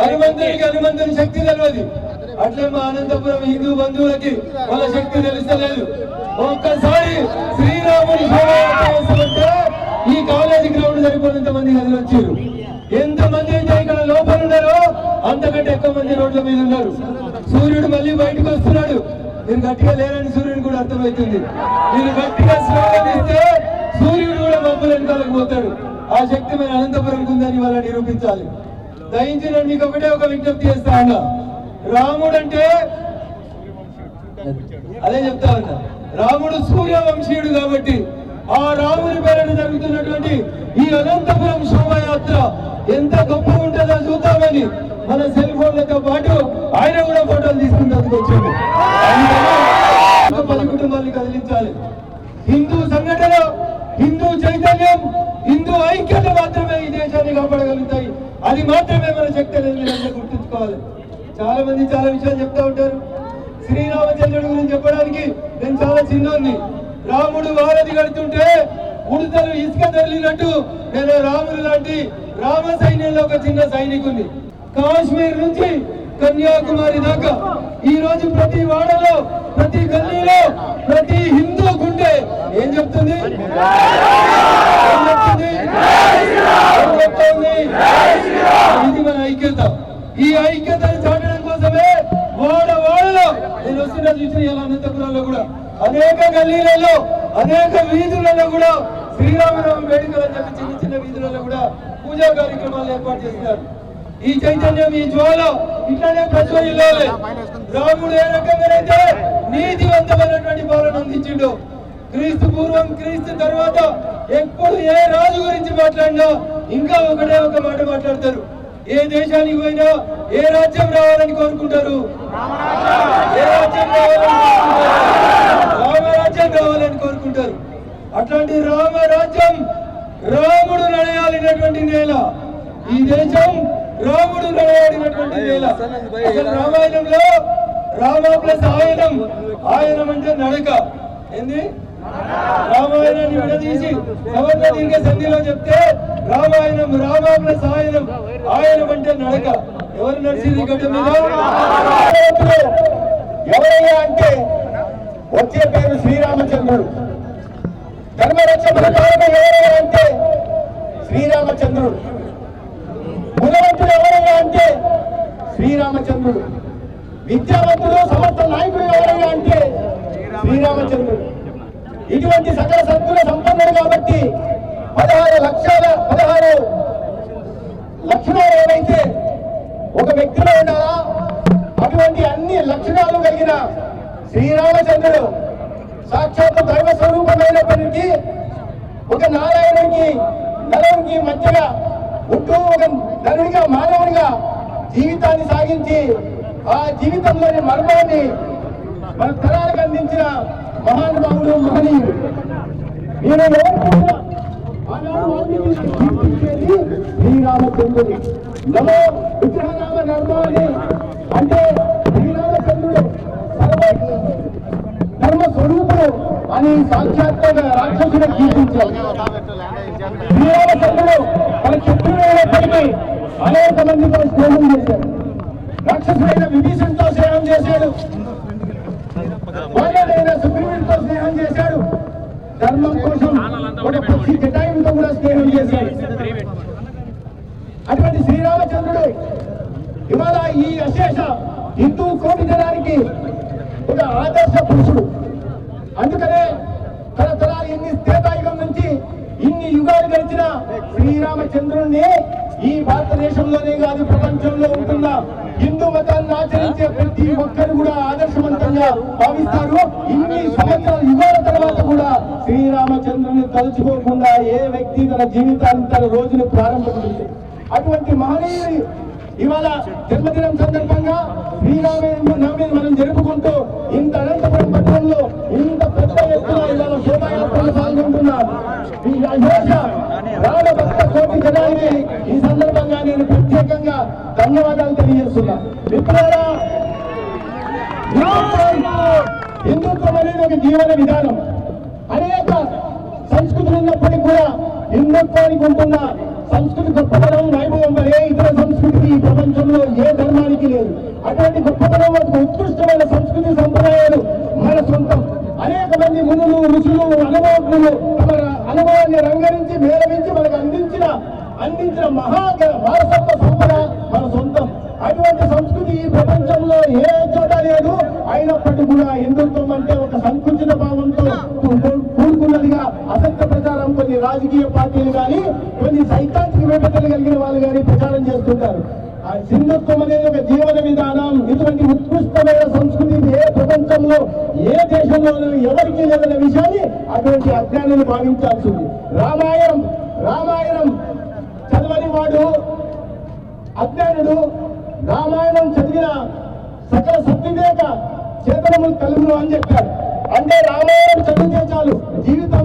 హనుమంతుని శక్తి తెలియదు. అట్లే మా అనంతపురం హిందూ బంధువులకి వాళ్ళ శక్తి తెలుస్తలేదు. ఒక్కసారి శ్రీరాముని శోభయాత్ర ఈ కాలేజీ గ్రౌండ్ సరిపోయినంత మంది కదిలి వచ్చారు. ఎంతమంది అయితే ఇక్కడ లోపల ఉన్నారో అంతకంటే ఎక్కువ మంది రోడ్ల మీద ఉన్నారు. సూర్యుడు మళ్ళీ బయటకు వస్తున్నాడు. మీరు గట్టిగా లేరని సూర్యుడు కూడా అర్థమవుతుంది. మీరు గట్టిగా స్లోగన్ ఇస్తే సూర్యుడు కూడా మబ్బులు వెనకాలకు పోతాడు. ఆ శక్తి మన అనంతపురంకు ఉందని వాళ్ళని నిరూపించాలి. దయించి నేను మీకు ఒకటే ఒక విజ్ఞప్తి చేస్తా ఉన్నా. రాముడు అంటే అదే చెప్తా ఉన్నా, రాముడు సూర్యవంశీయుడు కాబట్టి ఆ రాముని పేరున జరుగుతున్నటువంటి ఈ అనంతపురం శోభయాత్ర ఎంత గొప్ప ఉంటుందో చూద్దామని మన సెల్ ఫోన్లతో పాటు ఆయన కూడా ఫోటోలు తీసుకుంటూ వచ్చింది. 10 కుటుంబాన్ని కదిలించాలి. హిందూ సంఘటన, హిందూ చైతన్యం, హిందూ ఐక్యత మాత్రమే ఈ దేశాన్ని కాపాడగలుగుతాయి. అది మాత్రమే మన శక్తి అనేది మీరు గుర్తుంచుకోవాలి. చాలా మంది చాలా విషయాలు చెప్తా ఉంటారు. శ్రీరామచంద్రుడి గురించి చెప్పడానికి నేను చాలా చిన్నోన్ని. రాముడు వారధి కడుతుంటే ఉడతలు ఇసుక తరలినట్టు నేను రాముడు లాంటి రామ సైన్యంలో ఒక చిన్న సైనికుని. కాశ్మీర్ నుంచి కన్యాకుమారి దాకా ఈ రోజు ప్రతి వాడలో, ప్రతి గల్లీలో, ప్రతి హిందూ గుండె ఏం చెప్తుంది? ఇది మన ఐక్యత. ఈ ఐక్యతను చాటడం కోసమే వాడలో నేను వస్తున్న చూసిన అనంతపురంలో కూడా అనేక గల్లీలలో, అనేక వీధులలో కూడా శ్రీరామనవమి వేడుకలు అని చెప్పి చిన్న చిన్న వీధులలో కూడా పూజా కార్యక్రమాలు ఏర్పాటు చేస్తున్నారు. ఈ చైతన్యం, ఈ జ్వాల ఇట్లానే ప్రజ్వలిల్లాలి. రాముడు ఏ రకంగానైతే నీతివంతమైనటువంటి పాలన అందించిండు, క్రీస్తు పూర్వం క్రీస్తు తర్వాత ఎప్పుడు ఏ రాజు గురించి మాట్లాడినా ఇంకా ఒకటే ఒక మాట మాట్లాడతారు. ఏ దేశానికి పోయినా ఏ రాజ్యం రావాలని కోరుకుంటారు? ఏ రాజ్యం రామరాజ్యం రావాలని కోరుకుంటారు. అట్లాంటి రామరాజ్యం రాముడు నడయాలినటువంటి నేల ఈ దేశం. రాముడు నడయాడినటువంటి నేల. అసలు రామాయణంలో రామ ప్లస్ ఆయనం, ఆయనం అంటే నడక. ఏంది? రామాయణాన్ని విడదీసి సవర్ణ దీర్ఘ సంధిలో చెప్తే రామాయణం రామ ప్లస్ ఆయనం, ఆయనం అంటే నడక. ఎవరు నడిచింది గడ్డ మీద? ఎవరయ్యా అంటే వచ్చే పేరు శ్రీరామచంద్రుడు. ధర్మరక్షణ కారణం ఎవరయ్యా అంటే శ్రీరామచంద్రుడు. గుణవంతుడు ఎవరయ్యా అంటే శ్రీరామచంద్రుడు. విద్యావంతుడు సమర్థ నాయకుడు ఎవరయ్యా అంటే శ్రీరామచంద్రుడు. ఇటువంటి సకల సత్తుల సంపన్నుడు కాబట్టి 16 లక్షణాలు ఏవైతే ఒక వ్యక్తిలో ఉన్నారా అటువంటి అన్ని లక్షణాలు కలిగిన శ్రీరామచంద్రుడు సాక్షాత్ దైవ స్వరూపమైనప్పటికీ ఒక నారాయణుడికి నలుగురికి మధ్యగా ఉంటూ ఒక నరుడిగా, మానవుడిగా జీవితాన్ని సాగించి ఆ జీవితంలోని మర్మాన్ని మన తరాలకు అందించిన మహానుభావుడు, మహనీయుడు. మీరు శ్రీరామచంద్రుడు. నమో విగ్రహనామ నర్మాని అంటే శ్రీరామచంద్రుడు ధర్మ స్వరూపుడు అని సాక్షాత్తుగా రాక్షసుడు కీర్తించారు. శ్రీరామచంద్రుడు తన శత్రువులైనప్పటికీ అనేక మందితో స్నేహం చేశాడు. రాక్షసుడైన విభీషణుడితో స్నేహం చేశాడు. వాళ్ళైన సుగ్రీవుడితో స్నేహం చేశాడు. ధర్మం కోసం ఒక పక్షి జటాయువుతో కూడా స్నేహం చేశాడు. అటువంటి శ్రీరామచంద్రుడు ఇవాళ ఈ అశేష హిందూ కోటి జనానికి ఒక ఆదర్శ పురుషుడు. అందుకనే తరతరాలు ఎన్ని త్రేతాయుగం నుంచి ఇన్ని యుగాలు గడిచిన శ్రీరామచంద్రుడిని ఈ భారతదేశంలోనే కాదు ప్రపంచంలో ఉంటున్న హిందూ మతాన్ని ఆచరించే ప్రతి ఒక్కరు కూడా ఆదర్శవంతంగా భావిస్తారు. ఇన్ని సంవత్సరాల యుగాల తర్వాత కూడా శ్రీరామచంద్రుని తలుచుకోకుండా ఏ వ్యక్తి తన జీవితాన్ని, తన రోజును ప్రారంభించింది. అటువంటి మహనీయుడి ఇవాళ జన్మదినం సందర్భంగా శ్రీరామనవమిని మనం జరుపుకుంటూ ఇంత అనంతపురం పట్టణంలో ఇంత పెద్ద ఎత్తున ఇవాళ శోభాయాత్రలు పాల్గొంటున్నారు. రామభక్త కోటి జనానికి ఈ సందర్భంగా నేను ప్రత్యేకంగా ధన్యవాదాలు తెలియజేస్తున్నా. మిత్రులారా, హిందుత్వం అనేది ఒక జీవన విధానం. అనేక సంస్కృతులు ఉన్నప్పటికీ కూడా హిందుత్వానికి ఉంటున్న సంస్కృతి గొప్పతనం, వైభవం వరే ఇతర సంస్కృతికి ఈ ప్రపంచంలో ఏ ధర్మానికి లేదు. అటువంటి గొప్పతనం, ఉత్కృష్టమైన సంస్కృతి సంప్రదాయాలు మన సొంతం. అనేక మంది మునులు, ఋషులు, అనుభవజ్ఞులు తమ అనుభవాన్ని రంగరించి మేళవించి మనకు అందించిన మహా వారసత్వ సంపద మన సొంతం. అటువంటి సంస్కృతి ఈ ప్రపంచంలో ఏ చోట లేదు. అయినప్పటికీ కూడా హిందుత్వం అంటే ఒక సంకుచిత భావంతో కూడుకున్నదిగా అసత్య ప్రచారం కొన్ని రాజకీయ పార్టీలు కానీ, కొన్ని సైద్ధాంతిక విభజనలు కలిగిన వాళ్ళు కానీ ప్రచారం చేస్తుంటారు. ఆ హిందుత్వం అనేది ఒక జీవన విధానం. ఇటువంటి ఉత్కృష్టమైన సంస్కృతి ఏ ప్రపంచంలో ఏ దేశంలోనూ ఎవరికి లేదన్న విషయాన్ని అటువంటి అజ్ఞానాన్ని భావించాల్సింది. రామాయణం చదవని వాడు అజ్ఞానుడు. రామాయణం చదివిన సకల సత్వివేక చేతనములు కలుగును అని చెప్పాడు. అంటే రామాయణం చదివితే చాలు జీవితం